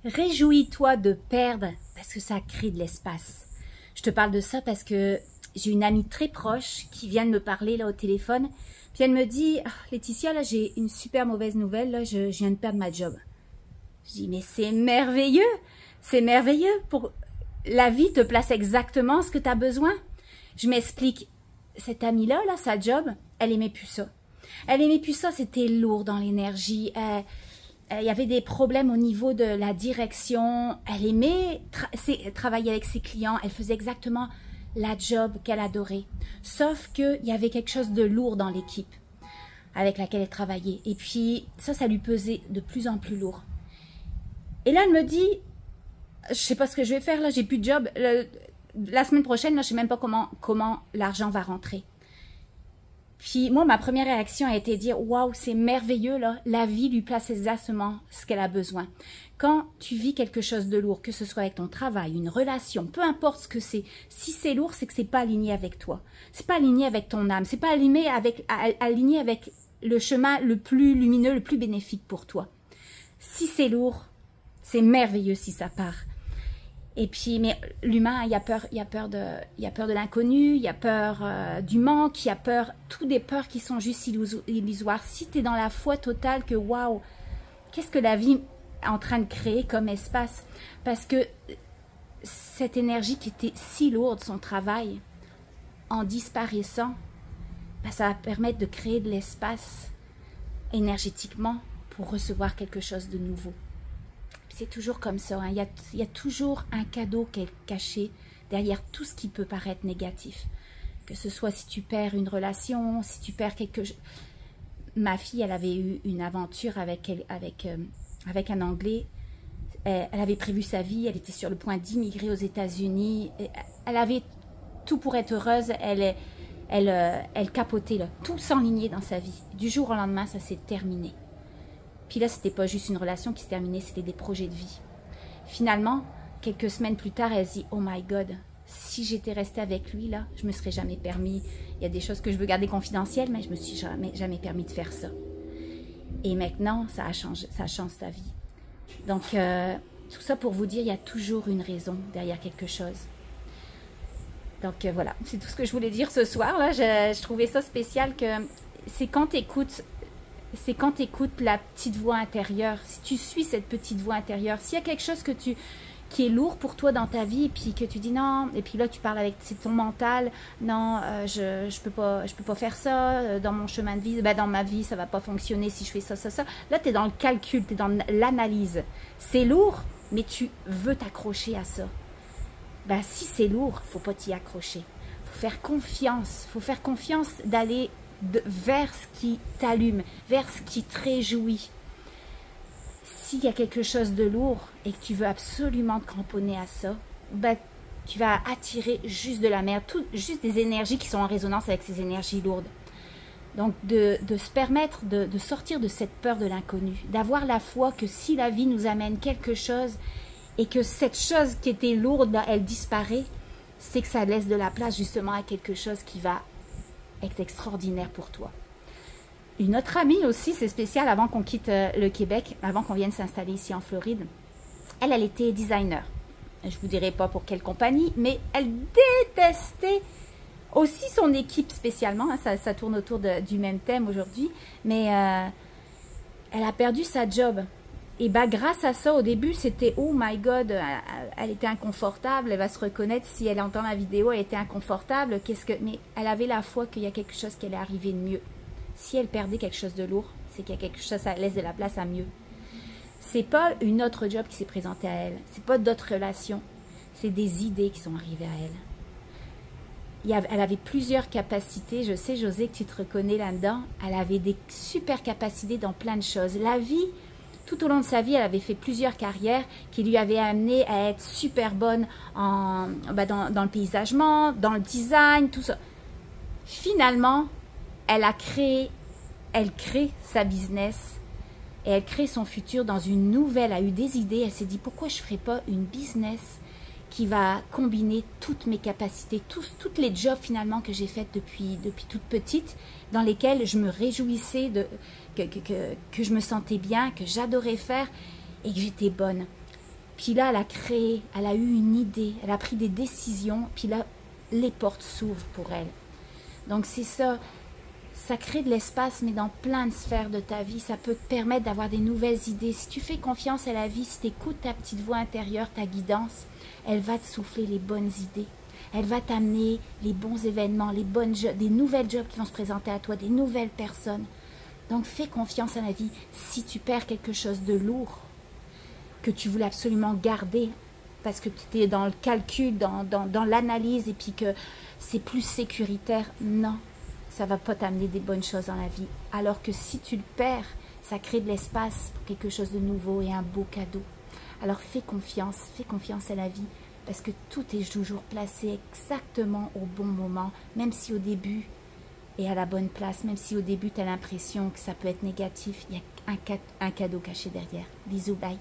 Réjouis-toi de perdre parce que ça crée de l'espace. Je te parle de ça parce que j'ai une amie très proche qui vient de me parler là au téléphone. Puis elle me dit, ah, Laetitia, là j'ai une super mauvaise nouvelle, là je viens de perdre ma job. Je dis, mais c'est merveilleux, pour la vie te place exactement ce que tu as besoin. Je m'explique, cette amie-là, là, sa job, elle aimait plus ça. Elle aimait plus ça, c'était lourd dans l'énergie. Il y avait des problèmes au niveau de la direction. Elle aimait travailler avec ses clients. Elle faisait exactement la job qu'elle adorait. Sauf qu'il y avait quelque chose de lourd dans l'équipe avec laquelle elle travaillait. Et puis, ça lui pesait de plus en plus lourd. Et là, elle me dit, je sais pas ce que je vais faire, là, j'ai plus de job. La semaine prochaine, là, je sais même pas comment l'argent va rentrer. Puis moi, ma première réaction a été de dire, waouh, c'est merveilleux, là, la vie lui place exactement ce qu'elle a besoin. Quand tu vis quelque chose de lourd, que ce soit avec ton travail, une relation, peu importe ce que c'est, si c'est lourd, c'est que c'est pas aligné avec toi. C'est pas aligné avec ton âme, c'est pas aligné avec le chemin le plus lumineux, le plus bénéfique pour toi. Si c'est lourd, c'est merveilleux si ça part. Et puis, mais l'humain, il y a peur de l'inconnu, il y a peur du manque, il y a peur, toutes des peurs qui sont juste illusoires. Si tu es dans la foi totale que, waouh, qu'est-ce que la vie est en train de créer comme espace? Parce que cette énergie qui était si lourde, son travail, en disparaissant, ben, ça va permettre de créer de l'espace énergétiquement pour recevoir quelque chose de nouveau. C'est toujours comme ça, hein. Il y a toujours un cadeau qui est caché derrière tout ce qui peut paraître négatif. Que ce soit si tu perds une relation, si tu perds quelque chose. Ma fille, elle avait eu une aventure avec un Anglais. Elle avait prévu sa vie, elle était sur le point d'immigrer aux États-Unis. Elle avait tout pour être heureuse, elle capotait, là. Tout s'enlignait dans sa vie. Du jour au lendemain, ça s'est terminé. Puis là, c'était pas juste une relation qui se terminait, c'était des projets de vie. Finalement, quelques semaines plus tard, elle se dit, oh my God, si j'étais restée avec lui, là, je me serais jamais permis. Il y a des choses que je veux garder confidentielles, mais je me suis jamais permis de faire ça. Et maintenant, ça change sa vie. Donc, tout ça pour vous dire, il y a toujours une raison derrière quelque chose. Donc, voilà, c'est tout ce que je voulais dire ce soir. Là, je trouvais ça spécial que c'est quand tu écoutes la petite voix intérieure, si tu suis cette petite voix intérieure, s'il y a quelque chose qui est lourd pour toi dans ta vie, et puis que tu dis non, et puis là tu parles avec ton mental, non, je peux pas faire ça, dans mon chemin de vie, ben, dans ma vie ça va pas fonctionner si je fais ça. Là tu es dans le calcul, tu es dans l'analyse. C'est lourd, mais tu veux t'accrocher à ça. Ben, si c'est lourd, faut pas t'y accrocher. Faut faire confiance d'aller vers ce qui t'allume, vers ce qui te réjouit. S'il y a quelque chose de lourd et que tu veux absolument te cramponner à ça, ben, tu vas attirer juste de la merde, juste des énergies qui sont en résonance avec ces énergies lourdes. Donc de se permettre de sortir de cette peur de l'inconnu, d'avoir la foi que si la vie nous amène quelque chose et que cette chose qui était lourde, ben, elle disparaît, c'est que ça laisse de la place justement à quelque chose qui va être extraordinaire pour toi. Une autre amie aussi, c'est spécial, avant qu'on quitte le Québec, avant qu'on vienne s'installer ici en Floride, elle était designer. Je vous dirai pas pour quelle compagnie, mais elle détestait aussi son équipe spécialement, hein, ça tourne autour du même thème aujourd'hui, mais elle a perdu sa job. Et bah, grâce à ça, au début, c'était « Oh my God », elle était inconfortable, elle va se reconnaître si elle entend la vidéo, elle était inconfortable. Mais elle avait la foi qu'il y a quelque chose qui allait arriver de mieux. Si elle perdait quelque chose de lourd, c'est qu'il y a quelque chose, ça laisse de la place à mieux. C'est pas une autre job qui s'est présentée à elle, c'est pas d'autres relations, c'est des idées qui sont arrivées à elle. Elle avait plusieurs capacités, je sais José que tu te reconnais là-dedans, elle avait des super capacités dans plein de choses. La vie... Tout au long de sa vie, elle avait fait plusieurs carrières qui lui avaient amené à être super bonne dans le paysagement, dans le design, tout ça. Finalement, elle crée sa business et elle crée son futur dans une nouvelle, elle a eu des idées, elle s'est dit pourquoi je ne ferais pas une business qui va combiner toutes mes capacités, toutes les jobs finalement que j'ai faites depuis toute petite, dans lesquels je me réjouissais, que je me sentais bien, que j'adorais faire et que j'étais bonne. Puis là, elle a créé, elle a eu une idée, elle a pris des décisions, puis là, les portes s'ouvrent pour elle. Donc c'est ça, ça crée de l'espace, mais dans plein de sphères de ta vie, ça peut te permettre d'avoir des nouvelles idées. Si tu fais confiance à la vie, si tu écoutes ta petite voix intérieure, ta guidance, elle va te souffler les bonnes idées. Elle va t'amener les bons événements, des nouvelles jobs qui vont se présenter à toi, des nouvelles personnes. Donc fais confiance à la vie. Si tu perds quelque chose de lourd, que tu voulais absolument garder, parce que tu es dans le calcul, dans l'analyse, et puis que c'est plus sécuritaire, non, ça ne va pas t'amener des bonnes choses dans la vie. Alors que si tu le perds, ça crée de l'espace pour quelque chose de nouveau et un beau cadeau. Alors fais confiance à la vie, parce que tout est toujours placé exactement au bon moment, même si au début est à la bonne place, même si au début tu as l'impression que ça peut être négatif, il y a un cadeau caché derrière. Bisous, bye.